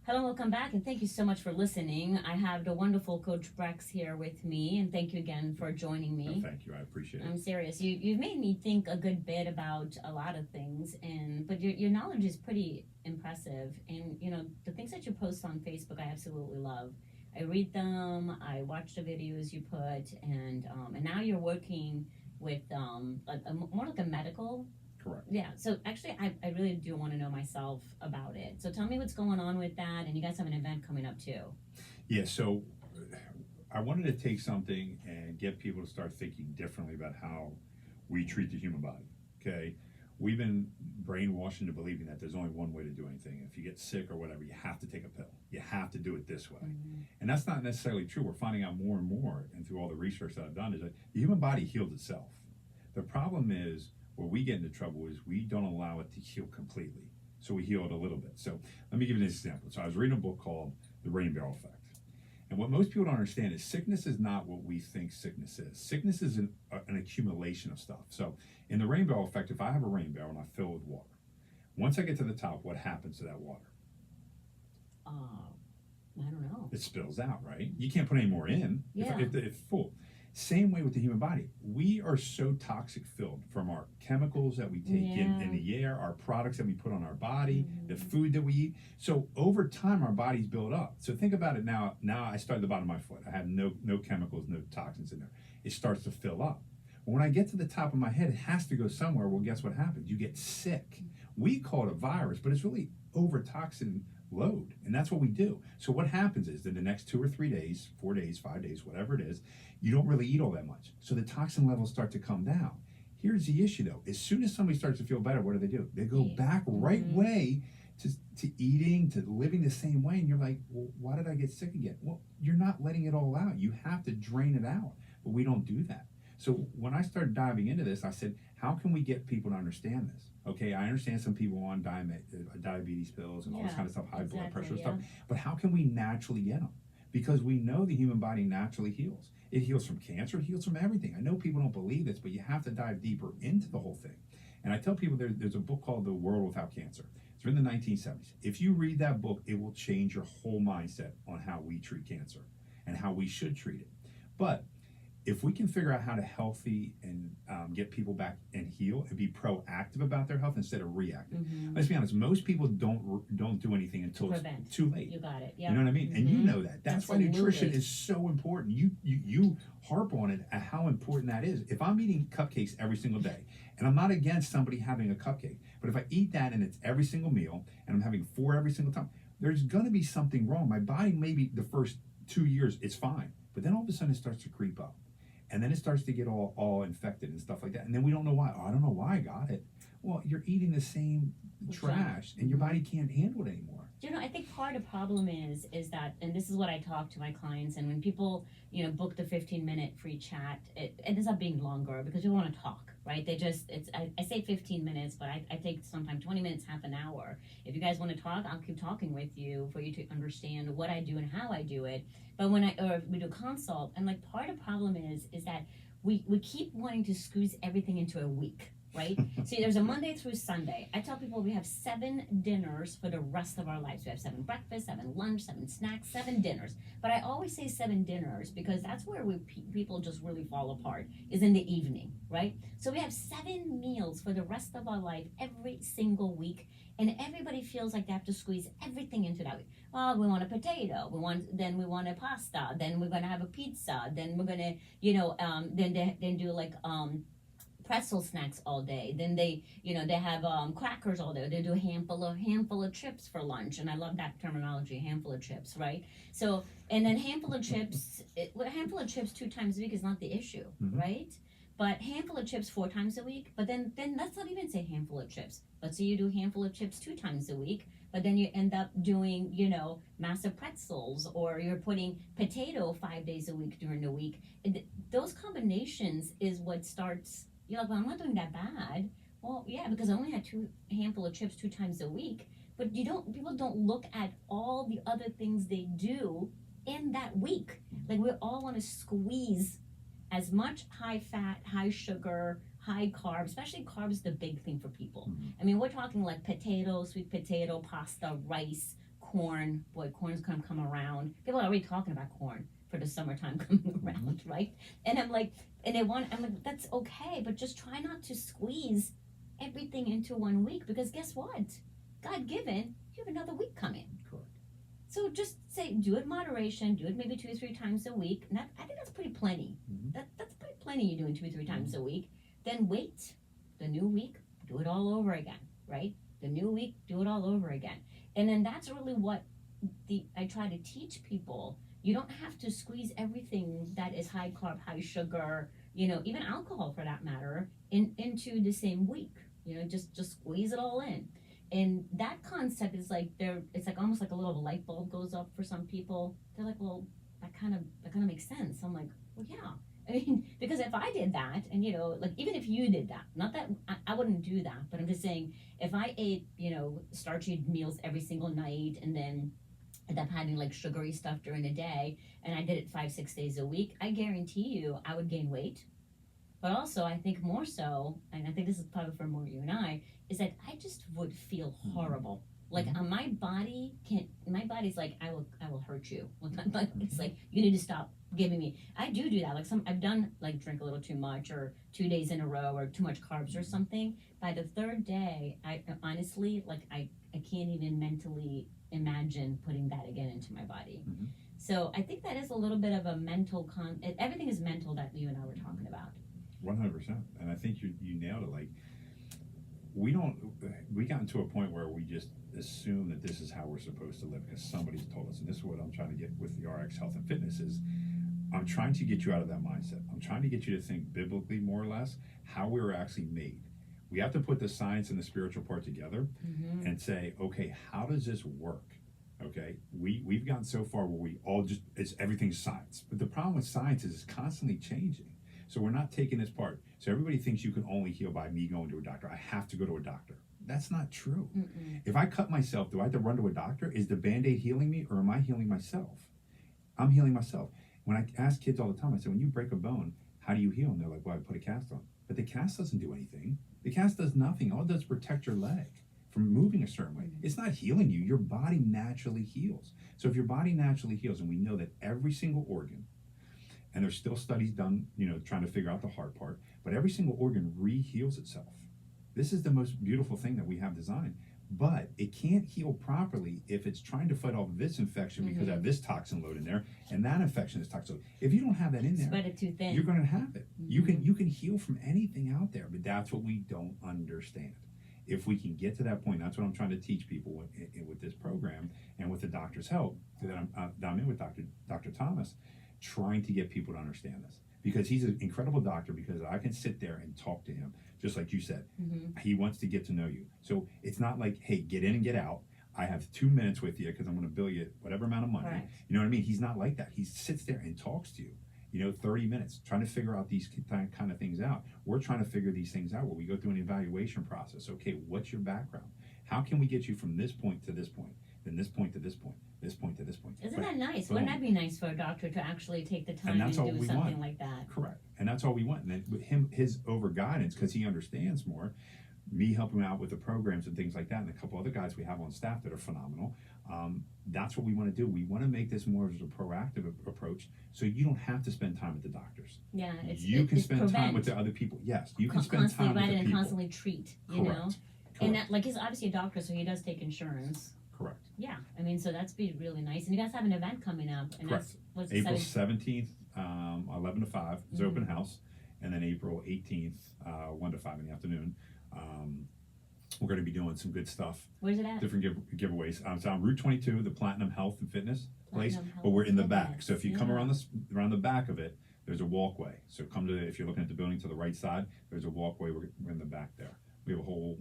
Hello, welcome back, and thank you so much for listening. I have the wonderful Coach Brex here with me, and thank you again for joining No, me. thank you. I appreciate it. I'm serious. You've made me think a good bit about a lot of things, and but your knowledge is pretty impressive. And the things that you post on Facebook, I absolutely love. I read them. I watch the videos you put, and now you're working with more like a medical. Correct. Yeah, so actually, I really do want to know myself about it. So tell me what's going on with that, and you guys have an event coming up too. Yeah, so I wanted to take something and get people to start thinking differently about how we treat the human body. Okay? We've been brainwashed into believing that there's only one way to do anything. If you get sick or whatever, you have to take a pill. You have to do it this way. Mm-hmm. And that's not necessarily true. We're finding out more and more, and through all the research that I've done, is that the human body heals itself. The problem is, where we get into trouble is we don't allow it to heal completely. So we heal it a little bit. So let me give you an example. So I was reading a book called The Rain Barrel Effect. And what most people don't understand is sickness is not what we think sickness is. Sickness is an accumulation of stuff. So in the rain barrel effect, if I have a rain barrel and I fill it with water, once I get to the top, what happens to that water? Uh, I don't know. It spills out, right? You can't put any more in Yeah. if it's full. Same way with the human body. We are so toxic filled from our chemicals that we take in the air, our products that we put on our body, the food that we eat. So over time, our bodies build up. So think about it now. Now I start at the bottom of my foot. I have no chemicals, no toxins in there. It starts to fill up. But when I get to the top of my head, it has to go somewhere. Well, guess what happens? You get sick. We call it a virus, but it's really over toxin load, and that's what we do. So what happens is that the next 2 or 3 days, 4 days, 5 days, whatever it is, you don't really eat all that much, so the toxin levels start to come down. Here's the issue though: as soon as somebody starts to feel better, what do? They go back right way to eating, to living the same way, and you're like, well, why did I get sick again? Well, you're not letting it all out. You have to drain it out, but we don't do that. So when I started diving into this, I said, how can we get people to understand this? Okay, I understand some people on diabetes pills and all this kind of stuff, high blood pressure stuff, but how can we naturally get them? Because we know the human body naturally heals. It heals from cancer, it heals from everything. I know people don't believe this, but you have to dive deeper into the whole thing. And I tell people there's a book called The World Without Cancer. It's written in the 1970s. If you read that book, it will change your whole mindset on how we treat cancer and how we should treat it. But if we can figure out how to healthy and get people back and heal and be proactive about their health instead of reactive. Let's be honest, most people don't do anything until it's too late. You got it. Yeah. You know what I mean? And you know that. That's why nutrition is so important. You harp on it at how important that is. If I'm eating cupcakes every single day, and I'm not against somebody having a cupcake, but if I eat that and it's every single meal, and I'm having 4 every single time, there's gonna be something wrong. My body, maybe the first 2 years, it's fine, but then all of a sudden it starts to creep up. And then it starts to get all infected and stuff like that. And then we don't know why. Oh, I don't know why I got it. Well, you're eating the same trash, and your body can't handle it anymore. I think part of the problem is that, and this is what I talk to my clients, and when people, book the 15-minute free chat, it ends up being longer because we want to talk, right? I say 15 minutes, but I take sometimes 20 minutes, half an hour. If you guys want to talk, I'll keep talking with you for you to understand what I do and how I do it. But or we do consult, and like part of the problem is that we keep wanting to squeeze everything into a week. Right? See, there's a Monday through Sunday. I tell people we have 7 dinners for the rest of our lives. We have 7 breakfasts, 7 lunch, 7 snacks, 7 dinners. But I always say 7 dinners because that's where people just really fall apart, is in the evening, right? So we have 7 meals for the rest of our life every single week, and everybody feels like they have to squeeze everything into that week. Oh, we want a potato. Then we want a pasta. Then we're gonna have a pizza. Then we're gonna, then do like pretzel snacks all day. Then they have crackers all day. They do a handful of chips for lunch, and I love that terminology, handful of chips, right? So, and then handful of chips 2 times a week is not the issue, right? But handful of chips 4 times a week. But then let's not even say handful of chips. Let's say you do handful of chips 2 times a week, but then you end up doing massive pretzels, or you're putting potato 5 days a week during the week. And those combinations is what starts. You're like, well, I'm not doing that bad. Well, yeah, because I only had 2 handful of chips 2 times a week. But people don't look at all the other things they do in that week. Like, we all want to squeeze as much high fat, high sugar, high carb, especially carbs, the big thing for people. I mean, we're talking like potato, sweet potato, pasta, rice, corn. Boy, corn's gonna come around. People are already talking about corn for the summertime coming around, right? And I'm like, I'm like, that's okay, but just try not to squeeze everything into 1 week, because guess what? God given, you have another week coming. Correct. So just say, do it in moderation, do it maybe 2 or 3 times a week. And I think that's pretty plenty. That's pretty plenty you're doing 2 or 3 times a week. Then wait the new week, do it all over again, right? The new week, do it all over again. And then that's really what I try to teach people. You don't have to squeeze everything that is high carb, high sugar, even alcohol for that matter, into the same week. Just squeeze it all in. And that concept is like it's like almost like a little light bulb goes up for some people. They're like, well, that kind of makes sense. I'm like, well, yeah. I mean, because if I did that, and like even if you did that, not that I wouldn't do that, but I'm just saying, if I ate, starchy meals every single night, and then end up having like sugary stuff during the day, and I did it 5-6 days a week, I guarantee you I would gain weight. But also, I think more so, and I think this is probably for more you and I, is that I just would feel horrible. Like my body's like, I will hurt you. It's like, you need to stop giving me. I do that. Like I've done like drink a little too much, or 2 days in a row, or too much carbs or something. By the third day, I honestly, like I can't even mentally imagine putting that again into my body. So I think that is a little bit of a mental everything is mental that you and I were talking about. 100%. And I think you nailed it. Like we got into a point where we just assume that this is how we're supposed to live because somebody's told us. And this is what I'm trying to get with the RX Health and Fitness is I'm trying to get you out of that mindset. I'm trying to get you to think biblically, more or less, how we were actually made. We have to put the science and the spiritual part together and say, okay, how does this work? Okay, we've gotten so far where we all everything's science. But the problem with science is it's constantly changing. So we're not taking this part. So everybody thinks you can only heal by me going to a doctor. I have to go to a doctor. That's not true. If I cut myself, do I have to run to a doctor? Is the Band-Aid healing me, or am I healing myself? I'm healing myself. When I ask kids all the time, I say, when you break a bone, how do you heal? And they're like, well, I put a cast on. But the cast doesn't do anything. The cast does nothing. All it does is protect your leg from moving a certain way. It's not healing you. Your body naturally heals. So if your body naturally heals, and we know that every single organ, and there's still studies done, trying to figure out the heart part, but every single organ re-heals itself. This is the most beautiful thing that we have designed. But it can't heal properly if it's trying to fight off this infection because I have this toxin load in there, and that infection is toxic. If you don't have that in there, spread it too thin, you're going to have it. You can heal from anything out there, but that's what we don't understand. If we can get to that point, that's what I'm trying to teach people with this program and with the doctor's help that I'm in with Dr. Thomas, trying to get people to understand this. Because he's an incredible doctor, because I can sit there and talk to him, just like you said. He wants to get to know you. So it's not like, hey, get in and get out. I have 2 minutes with you because I'm going to bill you whatever amount of money. Right. You know what I mean? He's not like that. He sits there and talks to you. 30 minutes, trying to figure out these kind of things out. We're trying to figure these things out where we go through an evaluation process. Okay, what's your background? How can we get you from this point to this point, then this point to this point, this point to this point? Isn't that nice? Wouldn't that be nice for a doctor to actually take the time and do something like that? Correct. And that's all we want. And then with his over guidance, because he understands more, me helping him out with the programs and things like that, and a couple other guys we have on staff that are phenomenal. That's what we want to do. We want to make this more of a proactive approach, so you don't have to spend time with the doctors. Yeah, you can spend time with the other people. Yes, you can spend time with the people. And constantly treat. Correct. And that, like, he's obviously a doctor, so he does take insurance. Correct. Yeah, I mean, so that's be really nice. And you guys have an event coming up. And correct. What's April 17th, 11 to 5 is open house, and then April 18th, 1 to 5 in the afternoon. We're going to be doing some good stuff. Where's it at? Different giveaways. It's on Route 22, the Platinum Health and Fitness place, but we're in the back. So if you come around the back of it, there's a walkway. So if you're looking at the building to the right side, there's a walkway. We're in the back there. We have a whole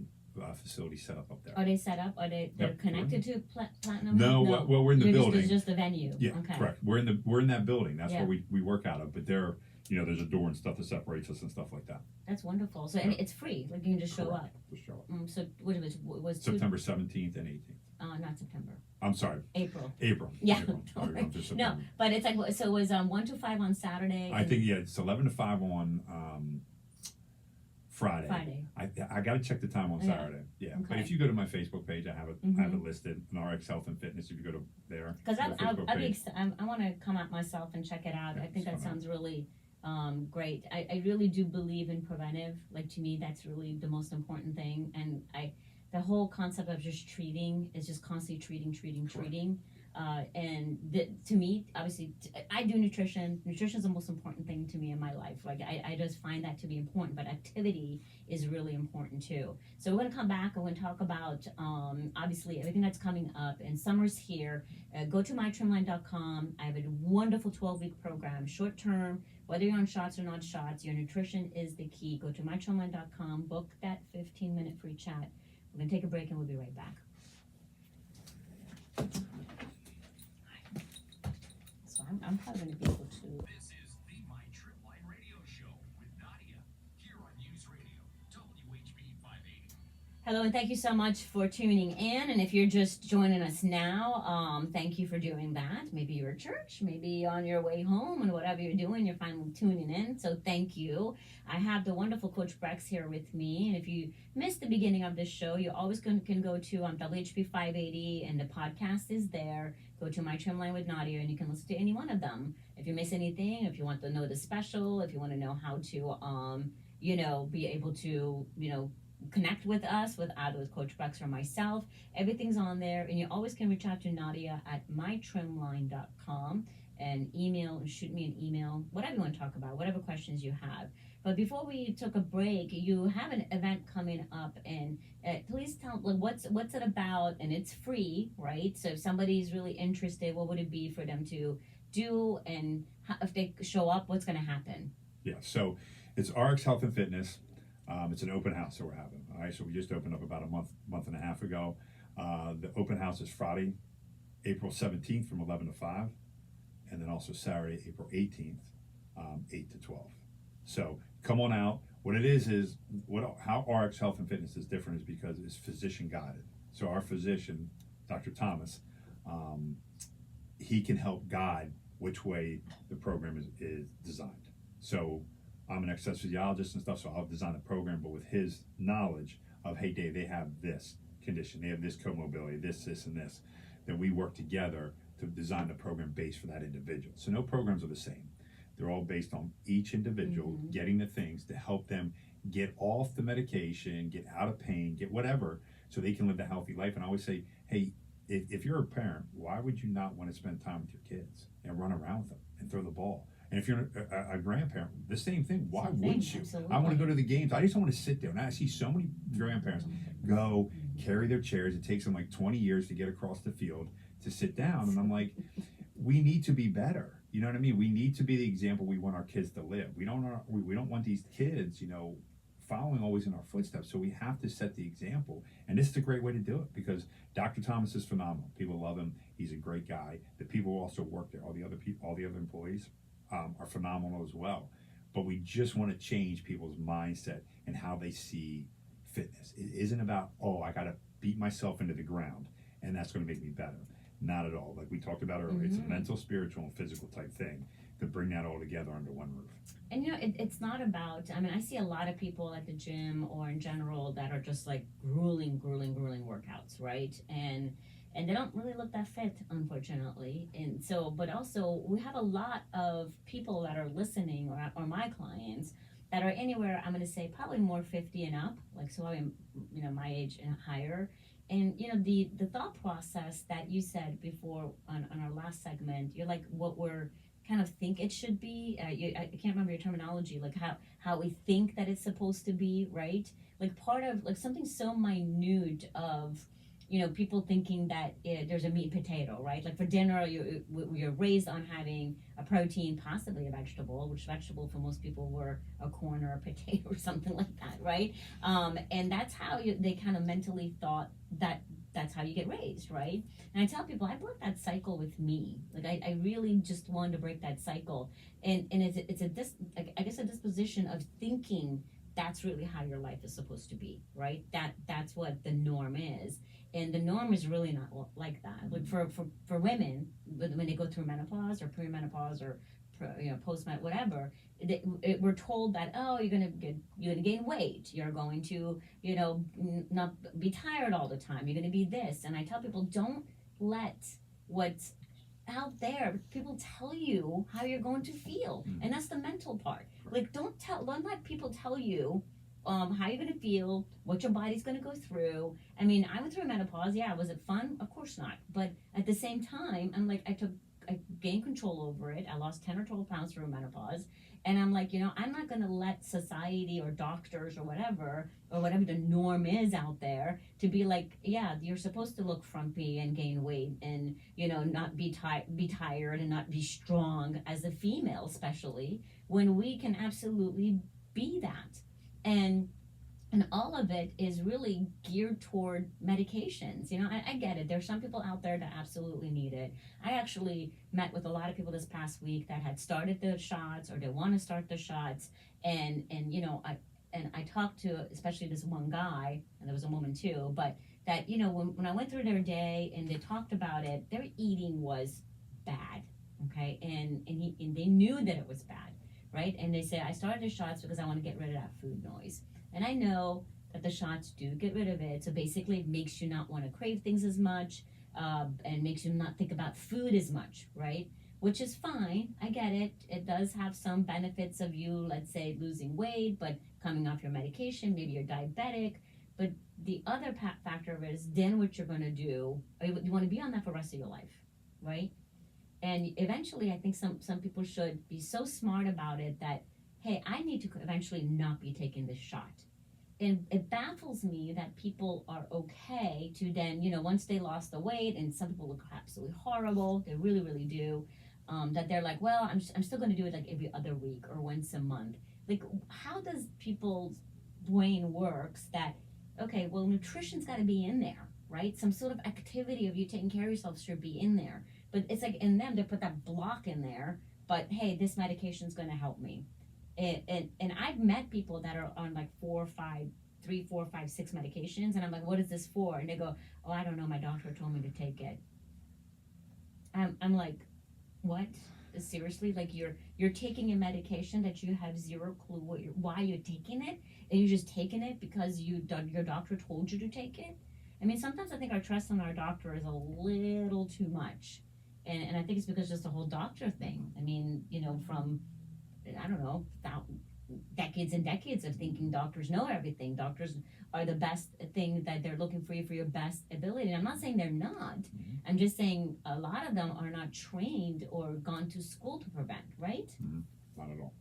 facility set up there. Are they set up? Are they're connected to Platinum? No, well, we're in the building. It's just the venue. Yeah, okay. Correct. We're in that building. That's where we work out of. But there, there's a door and stuff that separates us and stuff like that. That's wonderful. So and it's free. Like you can just show up. Just show up. So what was September 17th and 18th. Not September. I'm sorry. April. Yeah. April. No, but it's like, so it was 1 to 5 on Saturday. I think it's 11 to 5 on Friday. I got to check the time on Yeah. Saturday. Yeah, but Okay. if you go to my Facebook page, I have it listed. An RX Health and Fitness. If you go to there, Because the Facebook page. I want to come out myself and check it out. Yeah, I think it's that fun. sounds really great. I really do believe in preventive. Like, to me, that's really the most important thing. And the whole concept of just treating is just constantly treating. To me, obviously, I do nutrition. Nutrition is the most important thing to me in my life. Like, I just find that to be important, but activity is really important too. So we're going to come back and we're going to talk about, obviously, everything that's coming up. And summer's here. Go to mytrimline.com. I have a wonderful 12-week program, short term, whether you're on shots or not shots, your nutrition is the key. Go to mytrimline.com, book that 15-minute free chat. We're going to take a break and we'll be right back. So I'm probably going to be able to. This is the My Trip Line Radio Show with Nadia here on News Radio WHB 580. Hello, and thank you so much for tuning in. And if you're just joining us now, thank you for doing that. Maybe you're at church, maybe on your way home, and whatever you're doing, you're finally tuning in. So thank you. I have the wonderful Coach Brex here with me. And if you missed the beginning of this show, you always can go to WHB 580, and the podcast is there. Go to My Trim Line with Nadia, and you can listen to any one of them. If you miss anything, if you want to know the special, if you want to know how to, be able to, connect with us, with Coach Brex or myself, everything's on there. And you always can reach out to Nadia at mytrimline.com and shoot me an email, whatever you want to talk about, whatever questions you have. But before we took a break, you have an event coming up, and please tell what's it about, and it's free, right? So if somebody's really interested, what would it be for them to do, and if they show up, what's going to happen? Yeah, so it's RX Health and Fitness. It's an open house that we're having. All right, so we just opened up about a month and a half ago. The open house is Friday, April 17th from 11 to 5, and then also Saturday, April 18th, 8 to 12. So come on out. What it is how RX Health and Fitness is different is because it's physician guided. So our physician, Dr. Thomas, he can help guide which way the program is designed. So I'm an exercise physiologist and stuff, so I'll design the program, but with his knowledge of, hey, Dave, they have this condition, they have this comorbidity, this, and this, then we work together to design the program based for that individual. So no programs are the same. They're all based on each individual getting the things to help them get off the medication, get out of pain, get whatever, so they can live the healthy life. And I always say, hey, if you're a parent, why would you not want to spend time with your kids and run around with them and throw the ball? And if you're a grandparent, the same thing. Why wouldn't you? Absolutely. I want to go to the games. I just don't want to sit there. And I see so many grandparents go carry their chairs. It takes them like 20 years to get across the field to sit down. And I'm like, we need to be better. You know what I mean? We need to be the example we want our kids to live. We don't want these kids, following always in our footsteps. So we have to set the example. And this is a great way to do it because Dr. Thomas is phenomenal. People love him. He's a great guy. The people who also work there, all the other employees, are phenomenal as well. But we just want to change people's mindset and how they see fitness. It isn't about, I got to beat myself into the ground and that's going to make me better. Not at all. Like we talked about earlier, it's a mental, spiritual, and physical type thing to bring that all together under one roof. And it's not about, I see a lot of people at the gym or in general that are just like grueling workouts, right? And they don't really look that fit, unfortunately. And so, but also we have a lot of people that are listening, or my clients, that are anywhere, I'm going to say probably more 50 and up, like so I'm, my age and higher. And the thought process that you said before on our last segment, you're like what we're kind of think it should be. I can't remember your terminology, like how we think that it's supposed to be, right? Like part of like something so minute of people thinking that there's a meat and potato, right? Like for dinner, you're raised on having a protein, possibly a vegetable, which vegetable for most people were a corn or a potato or something like that, right? And that's how they kind of mentally thought that that's how you get raised, right? And I tell people, I broke that cycle with me. Like I really just wanted to break that cycle. And it's a disposition of thinking that's really how your life is supposed to be, right? That's what the norm is. And the norm is really not like that. Like for women, when they go through menopause or perimenopause or post med, whatever. We're told that, oh, you're gonna gain weight, you're going to not be tired all the time, you're gonna be this. And I tell people, don't let what's out there people tell you how you're going to feel. And that's the mental part. Like, don't let people tell you how you're gonna feel, what your body's gonna go through. I mean, I went through menopause. Yeah, was it fun? Of course not. But at the same time, I'm like, I gained control over it. I lost 10 or 12 pounds through menopause. And I'm like, I'm not gonna let society or doctors or whatever the norm is out there to be like, yeah, you're supposed to look frumpy and gain weight and not be tired and not be strong as a female, especially when we can absolutely be that. And all of it is really geared toward medications. I get it. There's some people out there that absolutely need it. I actually met with a lot of people this past week that had started the shots or they want to start the shots. And I talked to especially this one guy, and there was a woman too, but that, when I went through their day and they talked about it, their eating was bad. Okay. And they knew that it was bad. Right. And they said, I started the shots because I want to get rid of that food noise. And I know that the shots do get rid of it. So basically it makes you not want to crave things as much, and makes you not think about food as much, right? Which is fine. I get it. It does have some benefits of you, let's say, losing weight, but coming off your medication, maybe you're diabetic. But the other factor of it is then what you're going to do, you want to be on that for the rest of your life, right? And eventually I think some people should be so smart about it that, hey, I need to eventually not be taking this shot. And it baffles me that people are okay to then, once they lost the weight, and some people look absolutely horrible, they really, really do, that they're like, well, I'm still going to do it like every other week or once a month. Like, how does people's brain works that, okay, well, nutrition's got to be in there, right? Some sort of activity of you taking care of yourself should be in there. But it's like in them, they put that block in there, but hey, this medication's going to help me. And I've met people that are on like 4, 5, 6 medications, and I'm like, what is this for? And they go, oh, I don't know, my doctor told me to take it. I'm like, what? Seriously? Like you're taking a medication that you have zero clue why you're taking it, and you're just taking it because your doctor told you to take it? I mean, sometimes I think our trust in our doctor is a little too much, and I think it's because just the whole doctor thing. I mean, from I don't know, decades and decades of thinking doctors know everything. Doctors are the best thing, that they're looking for you for your best ability. And I'm not saying they're not. Mm-hmm. I'm just saying a lot of them are not trained or gone to school to prevent, right? Mm-hmm. Not at all.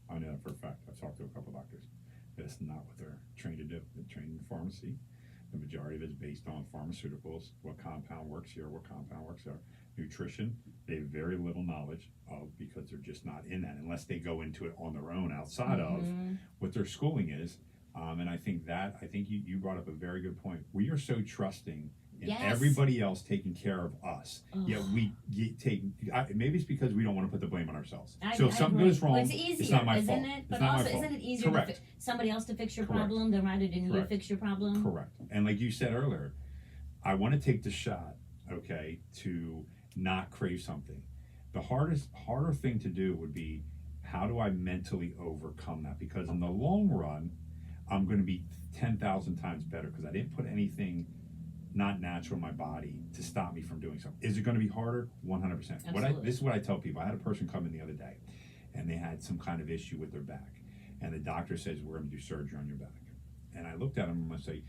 I know that for a fact. I've talked to a couple doctors. That's not what they're trained to do. They're trained in pharmacy. The majority of it is based on pharmaceuticals, what compound works here, what compound works there. Nutrition, they have very little knowledge of, because they're just not in that unless they go into it on their own outside of what their schooling is. And I think you brought up a very good point. We are so trusting in everybody else taking care of us. Yet we maybe it's because we don't want to put the blame on ourselves. So if something goes wrong, it's easier, it's not my isn't fault. it? It's But not also, my fault. isn't it easier Correct. for somebody else to fix your Correct. problem than rather than you Correct. fix your problem? Correct. And like you said earlier, I want to take the shot, okay, to not crave something. The harder thing to do would be, how do I mentally overcome that? Because in the long run, I'm going to be 10,000 times better because I didn't put anything not natural in my body to stop me from doing something. Is it going to be harder? 100%. This is what I tell people. I had a person come in the other day, and they had some kind of issue with their back, and the doctor says, we're going to do surgery on your back. And I looked at him and I say,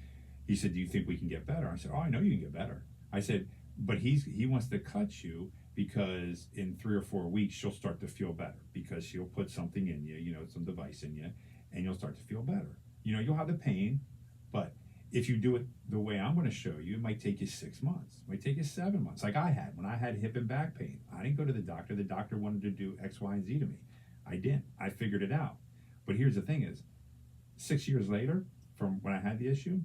he said, do you think we can get better? I said, oh, I know you can get better. I said, but he wants to cut you because in 3 or 4 weeks she'll start to feel better, because she'll put something in you, some device in you, and you'll start to feel better. You'll have the pain, but if you do it the way I'm going to show you, it might take you 6 months. It might take you 7 months. Like I had when I had hip and back pain. I didn't go to the doctor. The doctor wanted to do X, Y, and Z to me. I didn't. I figured it out. But here's the thing is, 6 years later from when I had the issue,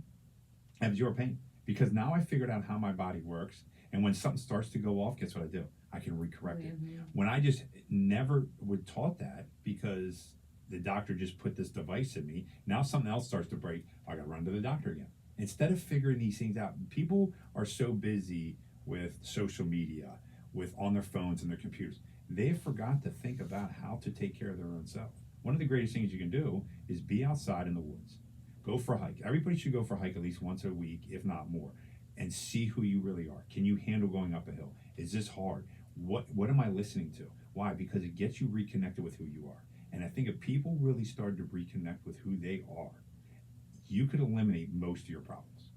I have zero pain, because now I figured out how my body works. And when something starts to go off, guess what I do? I can recorrect it. When I just never would taught that, because the doctor just put this device in me, now something else starts to break, I got to run to the doctor again. Instead of figuring these things out, people are so busy with social media, with on their phones and their computers. they forgot to think about how to take care of their own self. One of the greatest things you can do is be outside in the woods. Go for a hike. Everybody should go for a hike at least once a week, if not more, and see who you really are. Can you handle going up a hill? Is this hard? What am I listening to? Why? Because it gets you reconnected with who you are. And I think if people really started to reconnect with who they are, you could eliminate most of your problems.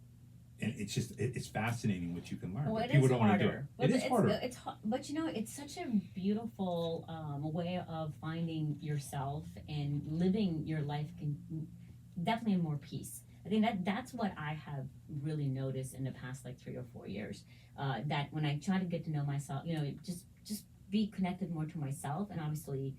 And it's fascinating what you can learn. Well, but it people is don't want to do it. harder. It is harder. It's but you know, it's such a beautiful way of finding yourself and living your life definitely in more peace. I think that's what I have really noticed in the past like 3 or 4 years. That when I try to get to know myself, you know, just be connected more to myself, and obviously,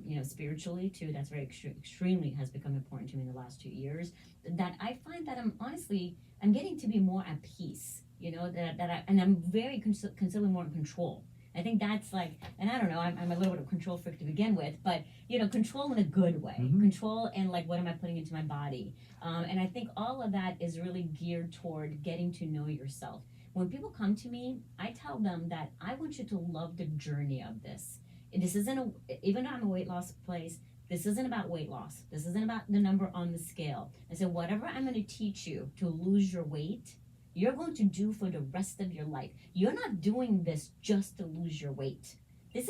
you know, spiritually too. That's very extremely has become important to me in the last 2 years. That I find that I'm getting to be more at peace. You know, and I'm very considerably more in control. I think that's like, and I don't know, I'm a little bit of a control freak to begin with, but you know, control in a good way. Mhm. Control and like what am I putting into my body? And I think all of that is really geared toward getting to know yourself. When people come to me, I tell them that I want you to love the journey of this. And this isn't even though I'm a weight loss place, this isn't about weight loss. This isn't about the number on the scale. I said, whatever I'm going to teach you to lose your weight, you're going to do for the rest of your life. You're not doing this just to lose your weight. I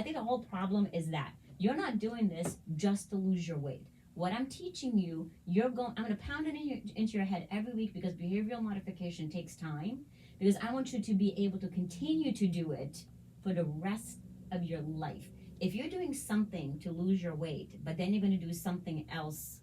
think the whole problem is that you're not doing this just to lose your weight. What I'm teaching you, I'm going to pound it into your head every week because behavioral modification takes time. Because I want you to be able to continue to do it for the rest of your life. If you're doing something to lose your weight, but then you're going to do something else,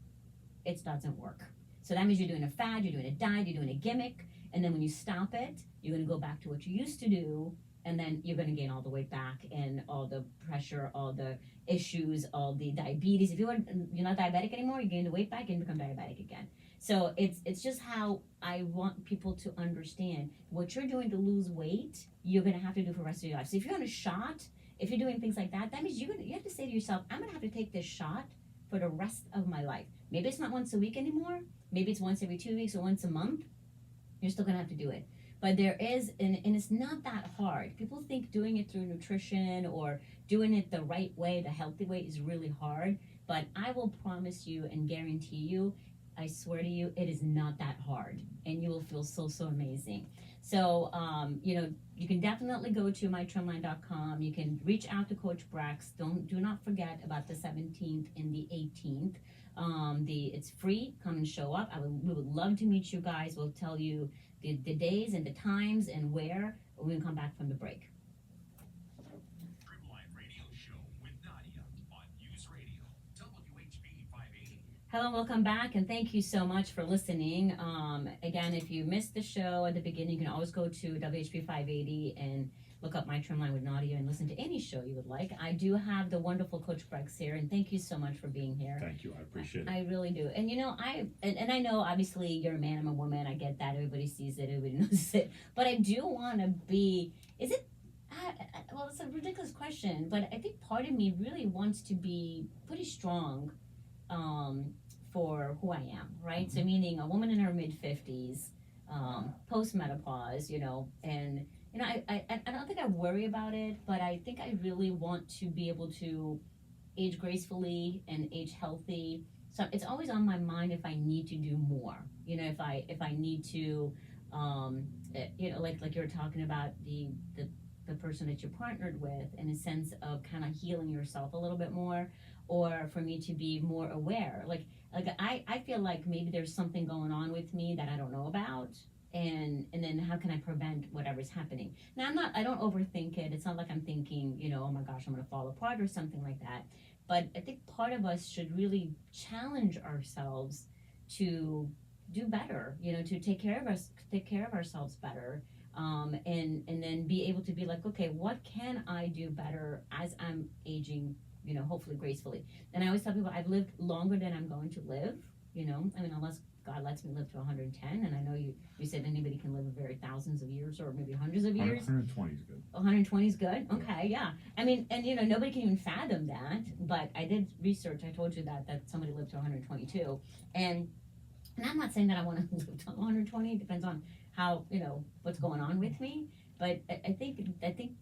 it doesn't work. So that means you're doing a fad, you're doing a diet, you're doing a gimmick, and then when you stop it, you're going to go back to what you used to do, and then you're going to gain all the weight back and all the pressure, all the issues, all the diabetes. If you're not diabetic anymore, you gain the weight back and become diabetic again. So it's just how I want people to understand what you're doing to lose weight, you're going to have to do for the rest of your life. So if you're on a shot, if you're doing things like that, that means you have to say to yourself, I'm going to have to take this shot for the rest of my life. Maybe it's not once a week anymore. Maybe it's once every 2 weeks or once a month. You're still going to have to do it. But there is, and it's not that hard. People think doing it through nutrition or doing it the right way, the healthy way, is really hard. But I will promise you and guarantee you, I swear to you, it is not that hard. And you will feel so amazing. So, you know, you can definitely go to mytrimline.com. You can reach out to Coach Brax. Do not forget about the 17th and the 18th. It's free. Come and show up. We would love to meet you guys. We'll tell you the days and the times and where when we come back from the break. Trimline Radio Show with Nadia on News Radio WHB 580. Hello, welcome back, and thank you so much for listening. Again, if you missed the show at the beginning, you can always go to WHP 580 and look up My Trimline with Nadia and listen to any show you would like. I do have the wonderful Coach Brax here, and thank you so much for being here. Thank you. I appreciate it. I really do. And you know, I know obviously you're a man, I'm a woman. I get that. Everybody sees it. Everybody knows it. But I do want to be. Is it? Well, it's a ridiculous question, but I think part of me really wants to be pretty strong. For who I am, right? So meaning a woman in her mid-50s, post-menopause, you know, and you know, I don't think I worry about it, but I think I really want to be able to age gracefully and age healthy. So it's always on my mind if I need to do more, you know, if I need to, you know, like you were talking about the person that you're partnered with, in a sense of kind of healing yourself a little bit more, or for me to be more aware, like I feel like maybe there's something going on with me that I don't know about, and then how can I prevent whatever's happening. Now I don't overthink it. It's not like I'm thinking, you know, oh my gosh, I'm gonna fall apart or something like that. But I think part of us should really challenge ourselves to do better, you know, to take care of ourselves better, and then be able to be like, okay, what can I do better as I'm aging, you know, hopefully gracefully. And I always tell people I've lived longer than I'm going to live, you know, I mean, unless God lets me live to 110, and I know you said anybody can live a very thousands of years or maybe hundreds of years. 120 is good. 120 is good? Okay, yeah. I mean, and you know, nobody can even fathom that, but I did research. I told you that somebody lived to 122. And I'm not saying that I want to live to 120. It depends on how, you know, what's going on with me. But I think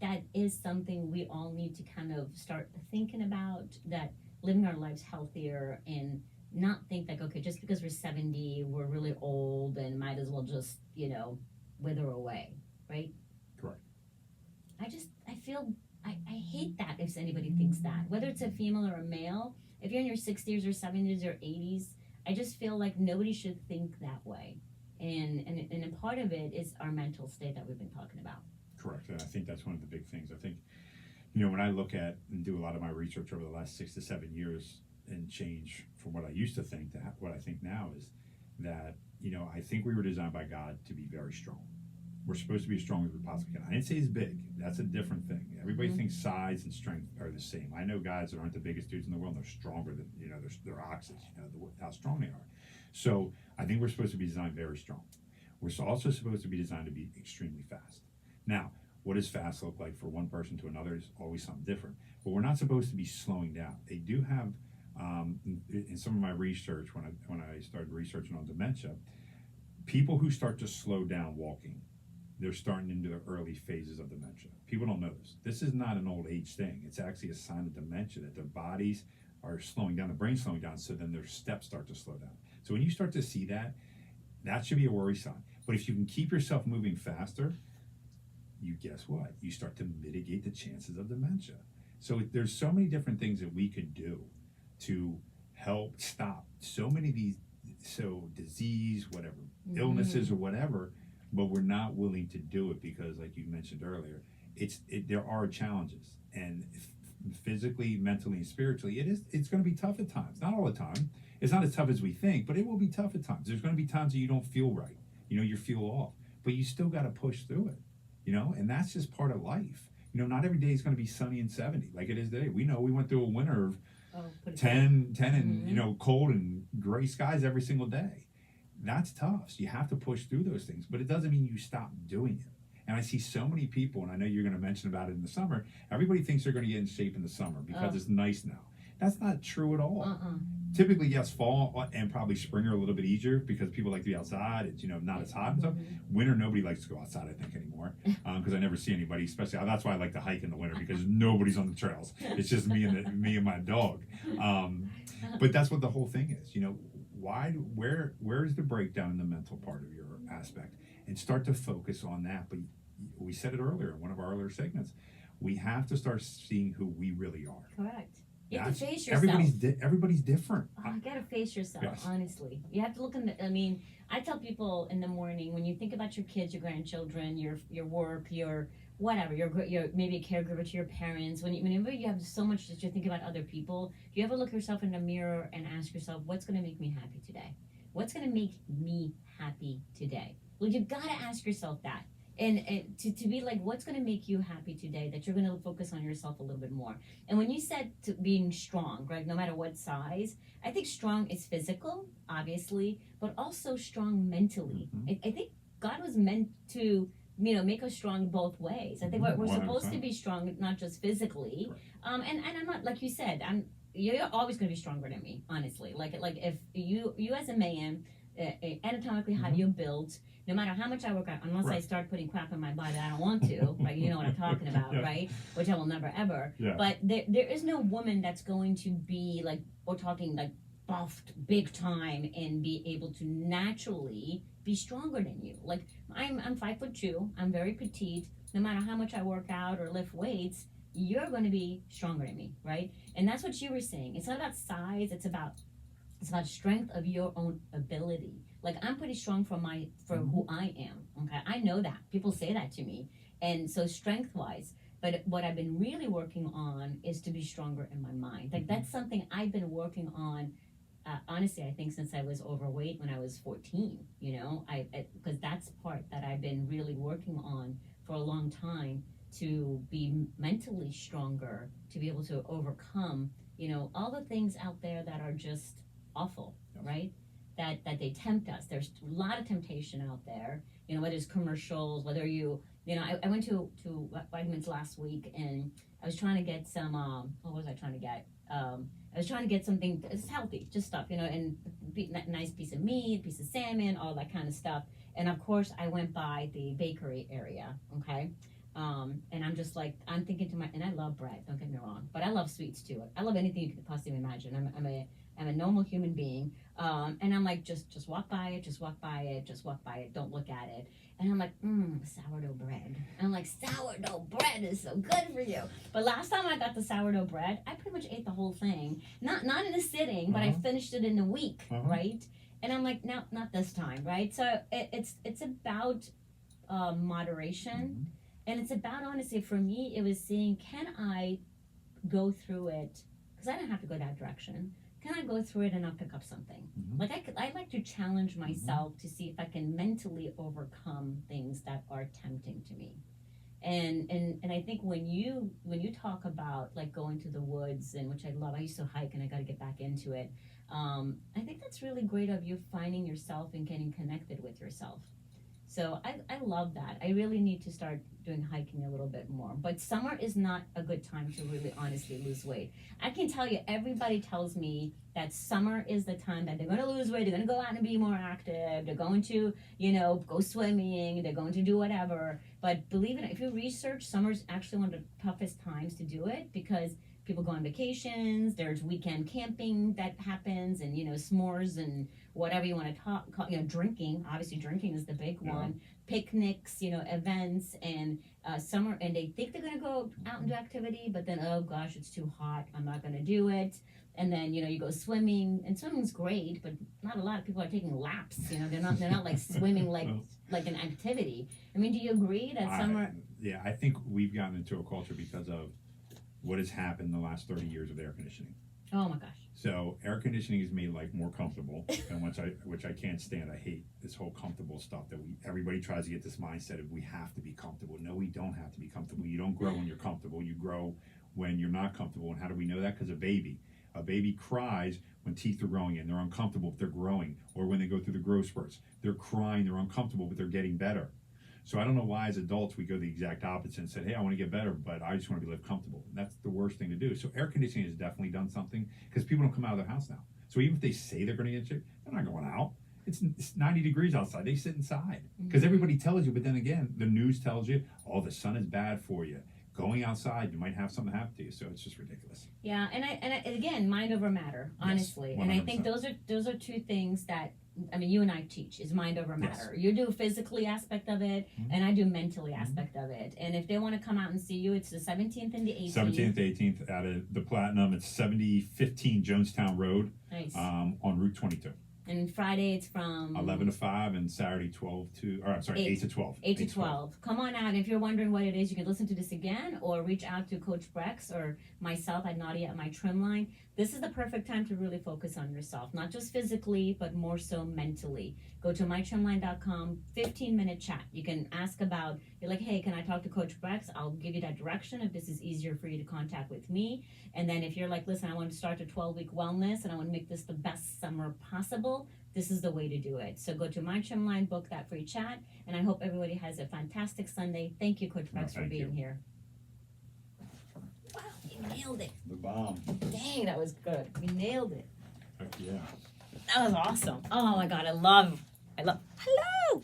that is something we all need to kind of start thinking about, that living our lives healthier, and not think like, okay, just because we're 70, we're really old and might as well just, wither away, right? Correct. I feel, I hate that if anybody thinks that, whether it's a female or a male. If you're in your 60s or 70s or 80s, I just feel like nobody should think that way. And a part of it is our mental state that we've been talking about. Correct. And I think that's one of the big things. I think, when I look at and do a lot of my research over the last 6 to 7 years and change from what I used to think to what I think now, is that, I think we were designed by God to be very strong. We're supposed to be as strong as we possibly can. I didn't say he's big. That's a different thing. Everybody thinks size and strength are the same. I know guys that aren't the biggest dudes in the world, and they're stronger than, they're oxes, how strong they are. So I think we're supposed to be designed very strong. We're also supposed to be designed to be extremely fast. Now, what does fast look like for one person to another is always something different. But we're not supposed to be slowing down. They do have, in some of my research, when I started researching on dementia, people who start to slow down walking, they're starting into the early phases of dementia. People don't know this. This is not an old age thing. It's actually a sign of dementia, that their bodies are slowing down, the brain's slowing down, so then their steps start to slow down. So when you start to see that, that should be a worry sign. But if you can keep yourself moving faster, you guess what? You start to mitigate the chances of dementia. So there's so many different things that we could do to help stop so many of these, disease, whatever, illnesses or whatever, but we're not willing to do it because, like you mentioned earlier, there are challenges, and physically, mentally, and spiritually, it's going to be tough at times. Not all the time. It's not as tough as we think, but it will be tough at times. There's going to be times that you don't feel right. You feel off, but you still got to push through it. And that's just part of life. Not every day is going to be sunny and 70 like it is today. We know we went through a winter of 10 and cold and gray skies every single day. That's tough. So you have to push through those things, but it doesn't mean you stop doing it. And I see so many people, and I know you're going to mention about it in the summer. Everybody thinks they're going to get in shape in the summer because it's nice now. That's not true at all. Typically, yes, fall and probably spring are a little bit easier because people like to be outside. It's not as hot and stuff. Winter, nobody likes to go outside, I think, anymore, because I never see anybody. Especially that's why I like to hike in the winter, because nobody's on the trails. It's just me and my dog. But that's what the whole thing is. Where is the breakdown in the mental part of your aspect, and start to focus on that. But we said it earlier in one of our earlier segments. We have to start seeing who we really are. Correct. You have to face yourself. Everybody's different. You gotta face yourself, Yes. honestly. You have to look I tell people in the morning, when you think about your kids, your grandchildren, your work, your whatever, you're maybe a caregiver to your parents. Whenever you have so much that you think about other people, do you ever look yourself in the mirror and ask yourself, what's gonna make me happy today? What's gonna make me happy today? Well, you gotta ask yourself that. And to be like, what's going to make you happy today, that you're going to focus on yourself a little bit more. And when you said to being strong, right, no matter what size, I think strong is physical, obviously, but also strong mentally. I think God was meant to, make us strong both ways. I think we're supposed to be strong, not just physically. And I'm not, like you said, you're always going to be stronger than me, honestly. Like if you as a man, anatomically how you're built, no matter how much I work out, unless I start putting crap in my body that I don't want to, right? You know what I'm talking about, right? Which I will never ever. Yeah. But there is no woman that's going to be like, we're talking like buffed big time and be able to naturally be stronger than you. Like I'm 5'2", I'm very petite. No matter how much I work out or lift weights, you're going to be stronger than me, right? And that's what you were saying. It's not about size. It's about strength of your own ability. Like I'm pretty strong for who I am. Okay, I know that people say that to me, and so strength wise. But what I've been really working on is to be stronger in my mind. Like that's something I've been working on. Honestly, I think since I was overweight when I was 14. Because that's part that I've been really working on for a long time, to be mentally stronger, to be able to overcome, all the things out there that are just awful, right? That they tempt us. There's a lot of temptation out there, whether it's commercials, whether I went to Vitamins last week, and I was trying to get some, what was I trying to get? I was trying to get something that's healthy, just stuff, and nice piece of meat, piece of salmon, all that kind of stuff. And of course, I went by the bakery area, okay? And I'm just like, I'm thinking to and I love bread, don't get me wrong, but I love sweets too. I love anything you could possibly imagine. I'm a normal human being. And I'm like, just walk by it, just walk by it, just walk by it, don't look at it. And I'm like, sourdough bread. And I'm like, sourdough bread is so good for you. But last time I got the sourdough bread, I pretty much ate the whole thing. Not in a sitting, but I finished it in a week, right? And I'm like, no, not this time, right? So it's about moderation. And it's about, honestly, for me, it was seeing, can I go through it? Because I didn't have to go that direction. Can I go through it and not pick up something? Like I like to challenge myself to see if I can mentally overcome things that are tempting to me. And I think when you talk about like going to the woods, and which I love, I used to hike and I got to get back into it. I think that's really great of you finding yourself and getting connected with yourself. So I love that. I really need to start doing hiking a little bit more. But summer is not a good time to really honestly lose weight. I can tell you, everybody tells me that summer is the time that they're going to lose weight, they're going to go out and be more active, they're going to, go swimming, they're going to do whatever. But believe it, if you research, summer's actually one of the toughest times to do it because people go on vacations, there's weekend camping that happens, and s'mores and whatever you want to talk, drinking. Obviously, drinking is the big one. Picnics, events, and summer, and they think they're gonna go out and do activity, but then oh gosh, it's too hot, I'm not gonna do it. And then you go swimming, and swimming's great, but not a lot of people are taking laps. They're not like swimming like an activity. I mean, do you agree that summer? Yeah, I think we've gotten into a culture because of what has happened in the last 30 years of air conditioning. Oh my gosh. So air conditioning is made like more comfortable, and which I can't stand. I hate this whole comfortable stuff that everybody tries to get this mindset of we have to be comfortable. No, we don't have to be comfortable. You don't grow when you're comfortable. You grow when you're not comfortable. And how do we know that? Because a baby cries when teeth are growing in. They're uncomfortable, but they're growing. Or when they go through the growth spurts, they're crying. They're uncomfortable, but they're getting better. So I don't know why as adults we go the exact opposite and said, hey, I want to get better, but I just want to live comfortable. And that's the worst thing to do. So air conditioning has definitely done something because people don't come out of their house now. So even if they say they're going to get sick, they're not going out. It's 90 degrees outside. They sit inside because everybody tells you. But then again, the news tells you, oh, the sun is bad for you. Going outside, you might have something happen to you. So it's just ridiculous. Yeah, and again, mind over matter, honestly. Yes, and I think those are two things that, you and I teach is mind over matter. Yes. You do physically aspect of it, and I do mentally aspect of it. And if they want to come out and see you, it's the 17th and the 18th. 17th, 18th at the Platinum. It's 7015 Jonestown Road. Nice. On Route 22. And Friday it's from 11 to 5, and Saturday 8 to 12. 8 to 12. Come on out. If you're wondering what it is, you can listen to this again or reach out to Coach Brex or myself at Nadia at my trim line. This is the perfect time to really focus on yourself, not just physically, but more so mentally. Go to mytrimline.com, 15-minute chat. You can ask about, you're like, hey, can I talk to Coach Brex? I'll give you that direction if this is easier for you to contact with me. And then if you're like, listen, I want to start a 12-week wellness and I want to make this the best summer possible, this is the way to do it. So go to my trim line, book that free chat, and I hope everybody has a fantastic Sunday. Thank you, Coach Brex, for being here. Wow, you nailed it. The bomb. Dang, that was good. You nailed it. Heck yeah. That was awesome. Oh my God, I love. Hello.